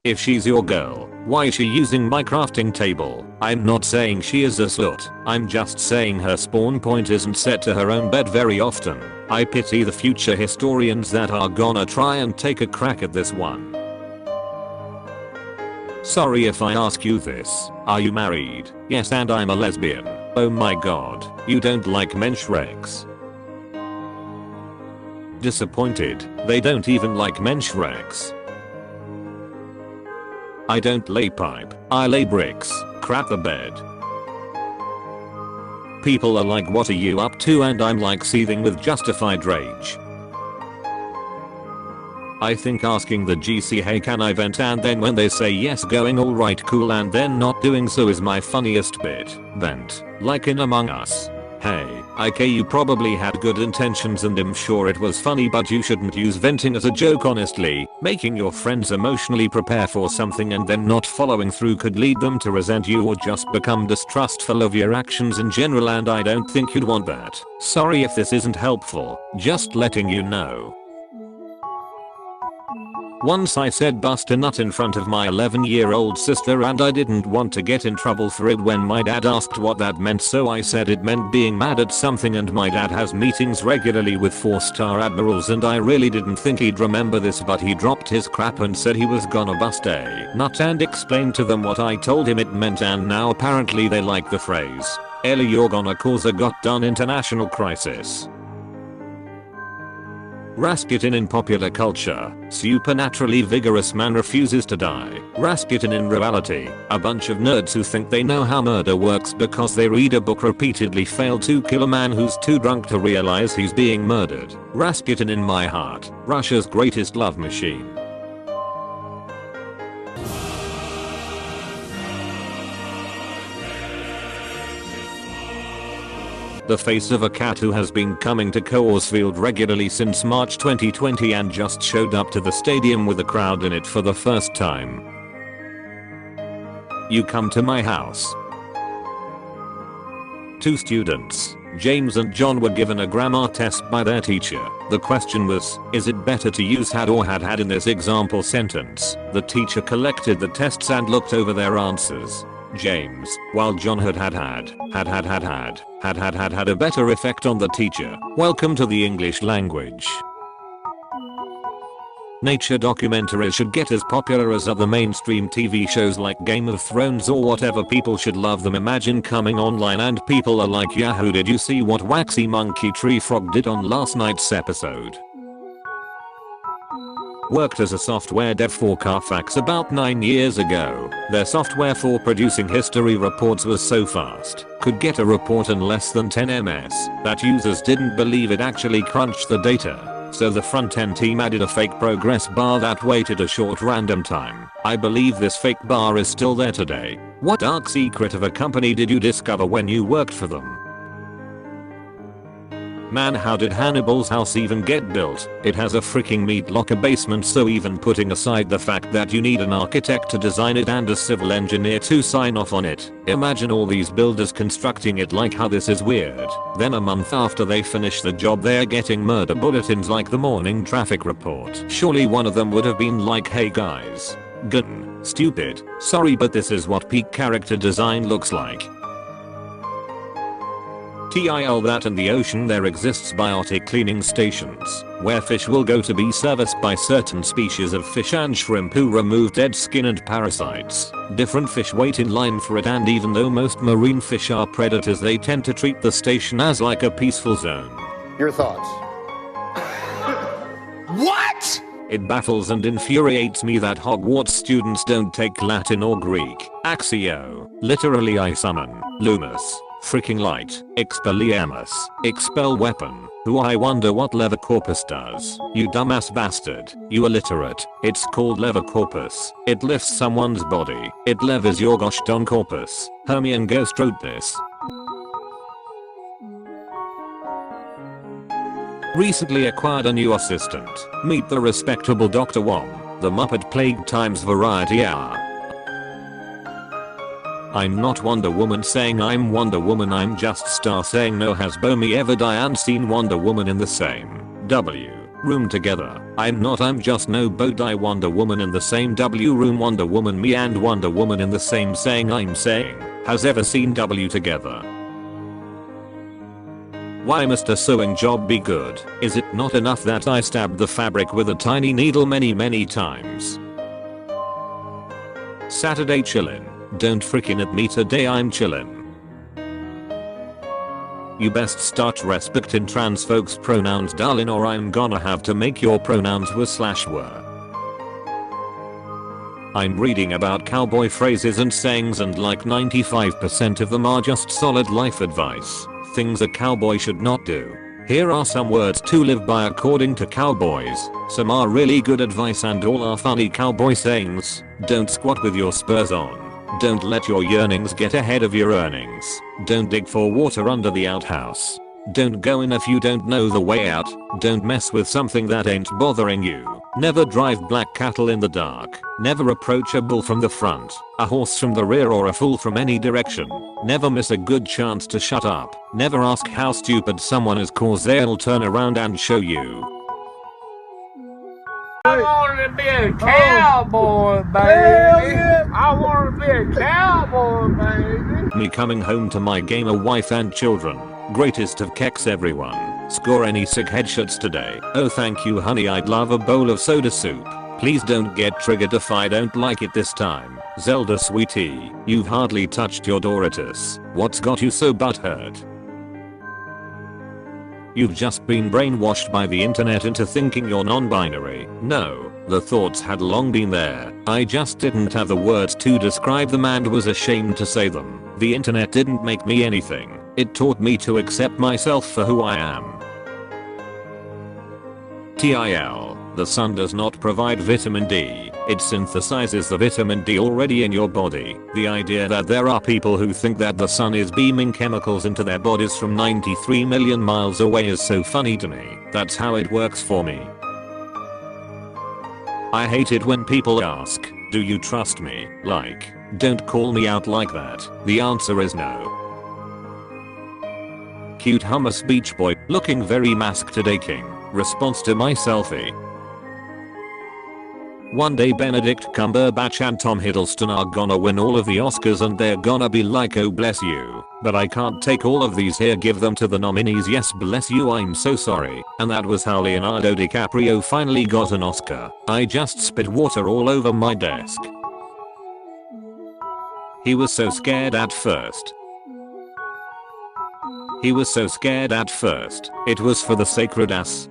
If she's your girl, why is she using my crafting table? I'm not saying she is a slut, I'm just saying her spawn point isn't set to her own bed very often. I pity the future historians that are gonna try and take a crack at this one. Sorry if I ask you this, are you married? Yes, and I'm a lesbian. Oh my god, you don't like men's regs. Disappointed, they don't even like men's regs. I don't lay pipe, I lay bricks, crap the bed. People are like, what are you up to? And I'm like seething with justified rage. I think asking the GC hey can I vent, and then when they say yes going alright cool and then not doing so is my funniest bit. Vent, like in Among Us. Hey, IK, you probably had good intentions and I'm sure it was funny, but you shouldn't use venting as a joke honestly. Making your friends emotionally prepare for something and then not following through could lead them to resent you or just become distrustful of your actions in general, and I don't think you'd want that. Sorry if this isn't helpful, just letting you know. Once I said bust a nut in front of my 11-year-old sister and I didn't want to get in trouble for it when my dad asked what that meant, so I said it meant being mad at something, and my dad has meetings regularly with 4-star admirals and I really didn't think he'd remember this, but he dropped his crap and said he was gonna bust a nut and explained to them what I told him it meant, and now apparently they like the phrase. Ellie, you're gonna cause a goddamn international crisis. Rasputin in popular culture, supernaturally vigorous man refuses to die. Rasputin in reality, a bunch of nerds who think they know how murder works because they read a book repeatedly fail to kill a man who's too drunk to realize he's being murdered. Rasputin in my heart, Russia's greatest love machine. The face of a cat who has been coming to Coors Field regularly since March 2020 and just showed up to the stadium with a crowd in it for the first time. You come to my house. 2 students, James and John, were given a grammar test by their teacher. The question was, is it better to use had or had in this example sentence? The teacher collected the tests and looked over their answers. James, while John had a better effect on the teacher. Welcome to the English language. Nature documentaries should get as popular as other mainstream TV shows like Game of Thrones or whatever. People should love them. Imagine coming online and people are like, Yahoo, did you see what Waxy Monkey Tree Frog did on last night's episode? Worked as a software dev for Carfax about 9 years ago. Their software for producing history reports was so fast, could get a report in less than 10 ms, that users didn't believe it actually crunched the data. So the front-end team added a fake progress bar that waited a short random time. I believe this fake bar is still there today. What dark secret of a company did you discover when you worked for them? Man, how did Hannibal's house even get built? It has a freaking meat locker basement, so even putting aside the fact that you need an architect to design it and a civil engineer to sign off on it, imagine all these builders constructing it. Like, how this is weird. Then a month after they finish the job they're getting murder bulletins like the morning traffic report. Surely one of them would have been like, hey guys. Stupid. Sorry, but this is what peak character design looks like. TIL that in the ocean there exists biotic cleaning stations, where fish will go to be serviced by certain species of fish and shrimp who remove dead skin and parasites. Different fish wait in line for it, and even though most marine fish are predators, they tend to treat the station as like a peaceful zone. Your thoughts? What? It baffles and infuriates me that Hogwarts students don't take Latin or Greek. Axio, literally I summon, Lumus. Freaking light, Expelliarmus, expel weapon, who I wonder what lever corpus does. You dumbass bastard, you illiterate, it's called lever corpus. It lifts someone's body, it levers your gosh darn corpus. Hermione Ghost wrote this. Recently acquired a new assistant. Meet the respectable Dr. Wong, the Muppet Plague Times Variety Hour. I'm not Wonder Woman saying I'm Wonder Woman, I'm just Star saying no. Has Bomi ever Diane seen Wonder Woman in the same room together. I'm just no boat. I Wonder Woman in the same W room. Wonder Woman me and Wonder Woman in the same saying. I'm saying, has ever seen W together? Why must a sewing job be good? Is it not enough that I stabbed the fabric with a tiny needle many times? Saturday chillin'. Don't frickin' at me today, I'm chillin'. You best start respectin' trans folks' pronouns, darlin', or I'm gonna have to make your pronouns were/were. I'm reading about cowboy phrases and sayings, and like 95% of them are just solid life advice. Things a cowboy should not do. Here are some words to live by according to cowboys. Some are really good advice and all are funny cowboy sayings. Don't squat with your spurs on. Don't let your yearnings get ahead of your earnings. Don't dig for water under the outhouse. Don't go in if you don't know the way out. Don't mess with something that ain't bothering you. Never drive black cattle in the dark. Never approach a bull from the front, a horse from the rear, or a fool from any direction. Never miss a good chance to shut up. Never ask how stupid someone is, cause they'll turn around and show you. I want to be a cowboy, baby. I want to be a cowboy, baby. Me coming home to my gamer wife and children. Greatest of keks, everyone. Score any sick headshots today? Oh thank you honey, I'd love a bowl of soda soup. Please don't get triggered if I don't like it this time. Zelda sweetie, you've hardly touched your Doritos. What's got you so butthurt? You've just been brainwashed by the internet into thinking you're non-binary. No, the thoughts had long been there. I just didn't have the words to describe them and was ashamed to say them. The internet didn't make me anything. It taught me to accept myself for who I am. TIL. The sun does not provide vitamin D. It synthesizes the vitamin D already in your body. The idea that there are people who think that the sun is beaming chemicals into their bodies from 93 million miles away is so funny to me. That's how it works for me. I hate it when people ask, do you trust me? Like, don't call me out like that. The answer is no. Cute hummus beach boy, looking very masked today king. Response to my selfie. One day Benedict Cumberbatch and Tom Hiddleston are gonna win all of the Oscars and they're gonna be like, oh bless you. But I can't take all of these here, give them to the nominees. Yes bless you, I'm so sorry. And that was how Leonardo DiCaprio finally got an Oscar. I just spit water all over my desk. He was so scared at first. He was so scared at first. It was for the sacred ass.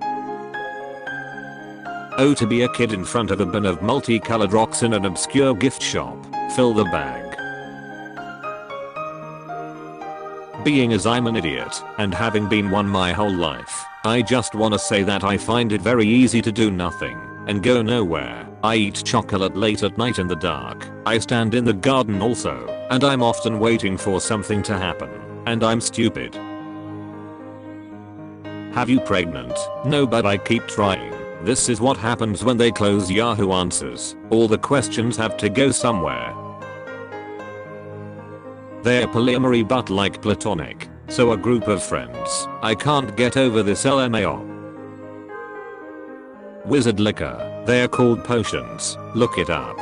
Oh, to be a kid in front of a bin of multicolored rocks in an obscure gift shop. Fill the bag. Being as I'm an idiot, and having been one my whole life, I just wanna say that I find it very easy to do nothing and go nowhere. I eat chocolate late at night in the dark. I stand in the garden also, and I'm often waiting for something to happen. And I'm stupid. Have you pregnant? No, but I keep trying. This is what happens when they close Yahoo Answers. All the questions have to go somewhere. They're polyamory but like platonic. So a group of friends. I can't get over this LMAO. Wizard liquor. They're called potions. Look it up.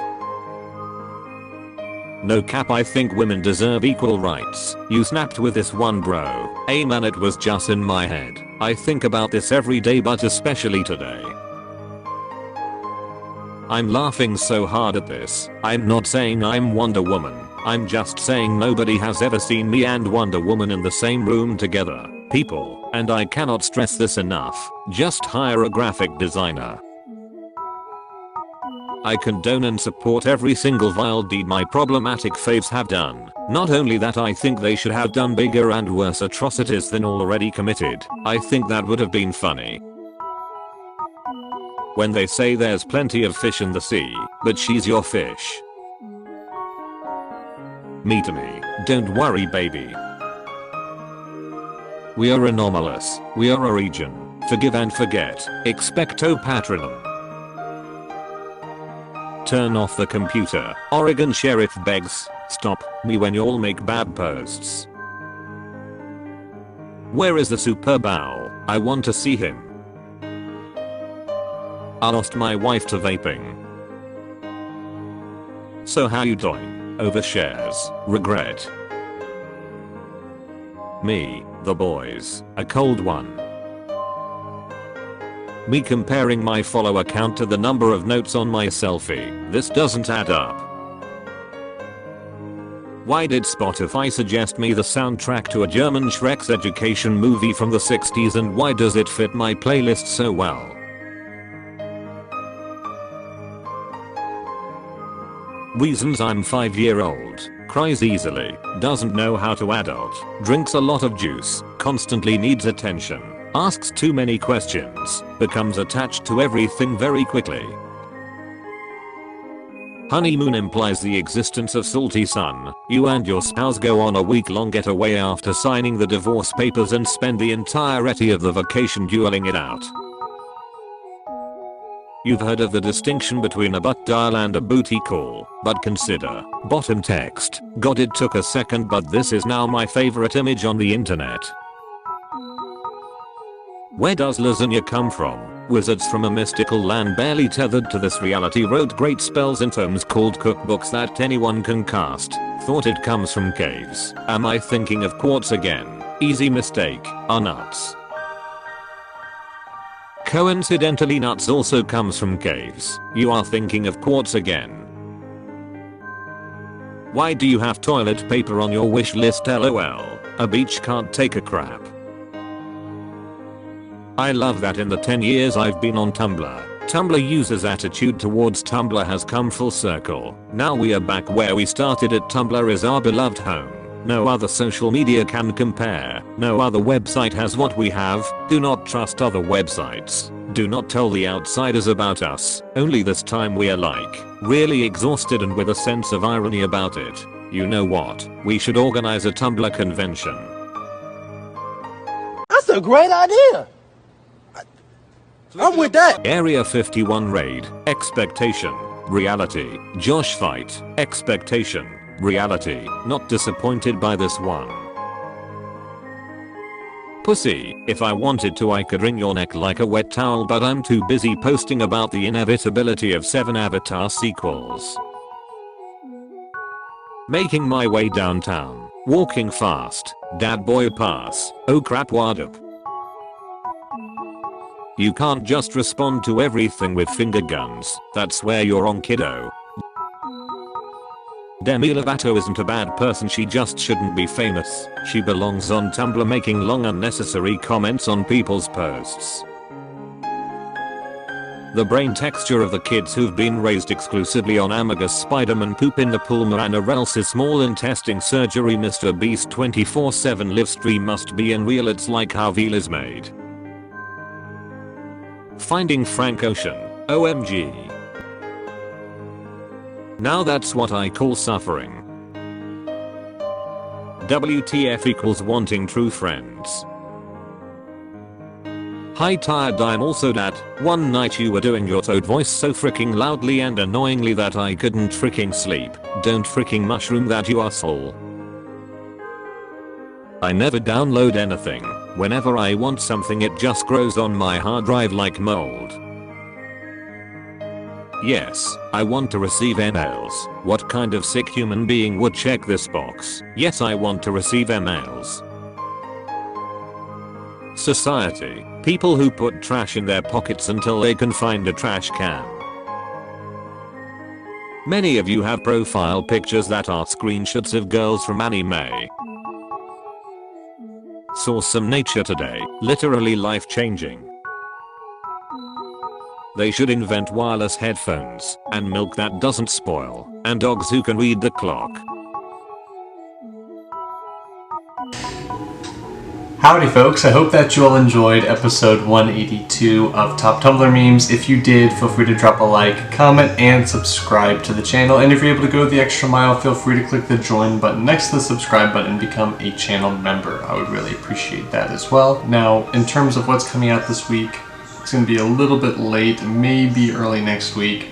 No cap, I think women deserve equal rights. You snapped with this one, bro. Hey man, it was just in my head. I think about this every day but especially today. I'm laughing so hard at this. I'm not saying I'm Wonder Woman. I'm just saying nobody has ever seen me and Wonder Woman in the same room together. People, and I cannot stress this enough, just hire a graphic designer. I condone and support every single vile deed my problematic faves have done. Not only that, I think they should have done bigger and worse atrocities than already committed. I think that would have been funny. When they say there's plenty of fish in the sea, but she's your fish. Me to me, don't worry baby. We are anomalous, we are a region. Forgive and forget, expecto patronum. Turn off the computer. Oregon Sheriff begs, stop me when y'all make bad posts. Where is the Super Bowl? I want to see him. I lost my wife to vaping. So how you doing? Overshares. Regret. Me, the boys, a cold one. Me comparing my follower count to the number of notes on my selfie. This doesn't add up. Why did Spotify suggest me the soundtrack to a German Shrek's education movie from the 60s, and why does it fit my playlist so well? Reasons: I'm 5-year-old, cries easily, doesn't know how to adult, drinks a lot of juice, constantly needs attention, asks too many questions, becomes attached to everything very quickly. Honeymoon implies the existence of salty sun. You and your spouse go on a week-long getaway after signing the divorce papers and spend the entirety of the vacation dueling it out. You've heard of the distinction between a butt dial and a booty call, but consider bottom text. God, it took a second, but this is now my favorite image on the internet. Where does lasagna come from? Wizards from a mystical land barely tethered to this reality wrote great spells in tomes called cookbooks that anyone can cast. Thought it comes from caves. Am I thinking of quartz again? Easy mistake. Are nuts. Coincidentally, nuts also comes from caves. You are thinking of quartz again. Why do you have toilet paper on your wish list? LOL. A beach can't take a crap. I love that in the 10 years I've been on Tumblr users' attitude towards Tumblr has come full circle. Now we are back where we started at. Tumblr is our beloved home. No other social media can compare. No other website has what we have. Do not trust other websites. Do not tell the outsiders about us. Only this time we are really exhausted and with a sense of irony about it. You know what? We should organize a Tumblr convention. That's a great idea. I'm with that. Area 51 raid. Expectation. Reality. Josh fight. Expectation. Reality. Not disappointed by this one. Pussy. If I wanted to, I could wring your neck like a wet towel, but I'm too busy posting about the inevitability of 7 Avatar sequels. Making my way downtown. Walking fast. Dad boy pass. Oh crap, what up? You can't just respond to everything with finger guns. That's where you're wrong, kiddo. Demi Lovato isn't a bad person, she just shouldn't be famous. She belongs on Tumblr making long unnecessary comments on people's posts. The brain texture of the kids who've been raised exclusively on Amogus Spider-Man poop in the Pulmarana Relsis small intestine surgery. Mr. Beast 24/7 live stream must be unreal. It's like how veal is made. Finding Frank Ocean. OMG. Now that's what I call suffering. WTF equals wanting true friends. Hi, tired. I'm also that. One night you were doing your toad voice so freaking loudly and annoyingly that I couldn't freaking sleep. Don't freaking mushroom that, you asshole. I never download anything. Whenever I want something, it just grows on my hard drive like mold. Yes, I want to receive emails. What kind of sick human being would check this box? Yes, I want to receive emails. Society. People who put trash in their pockets until they can find a trash can. Many of you have profile pictures that are screenshots of girls from anime. Saw some nature today, literally life-changing. They should invent wireless headphones, and milk that doesn't spoil, and dogs who can read the clock. Howdy folks, I hope that you all enjoyed episode 182 of Top Tumblr Memes. If you did, feel free to drop a like, comment, and subscribe to the channel. And if you're able to go the extra mile, feel free to click the join button next to the subscribe button and become a channel member. I would really appreciate that as well. Now, in terms of what's coming out this week, it's going to be a little bit late, maybe early next week.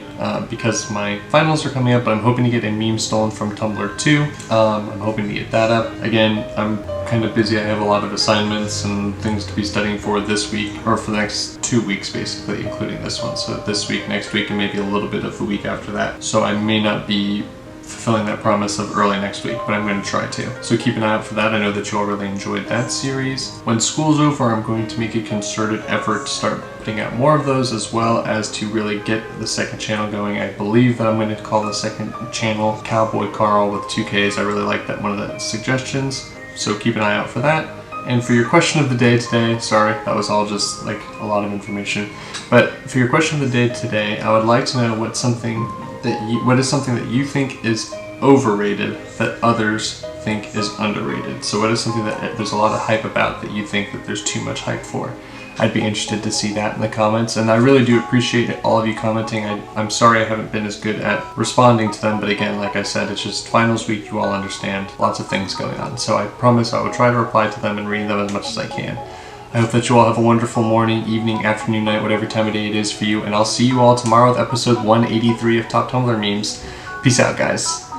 because my finals are coming up, but I'm hoping to get a meme stolen from Tumblr too. I'm hoping to get that up. Again, I'm kind of busy. I have a lot of assignments and things to be studying for this week, or for the next 2 weeks basically, including this one. So this week, next week, and maybe a little bit of the week after that. So I may not be fulfilling that promise of early next week, but I'm going to try to. So keep an eye out for that. I know that you all really enjoyed that series. When school's over, I'm going to make a concerted effort to start putting out more of those, as well as to really get the second channel going. I believe that I'm going to call the second channel Cowboy Carl with 2 Ks. I really like that, one of the suggestions. So keep an eye out for that. And for your question of the day today, sorry, that was all just like a lot of information. But for your question of the day today, I would like to know what is something that you think is overrated that others think is underrated. So what is something that there's a lot of hype about that you think that there's too much hype for? I'd be interested to see that in the comments, and I really do appreciate all of you commenting. I'm sorry I haven't been as good at responding to them, but again, like I said, it's just finals week, you all understand, lots of things going on. So I promise I will try to reply to them and read them as much as I can. I hope that you all have a wonderful morning, evening, afternoon, night, whatever time of day it is for you, and I'll see you all tomorrow with episode 183 of Top Tumblr Memes. Peace out, guys.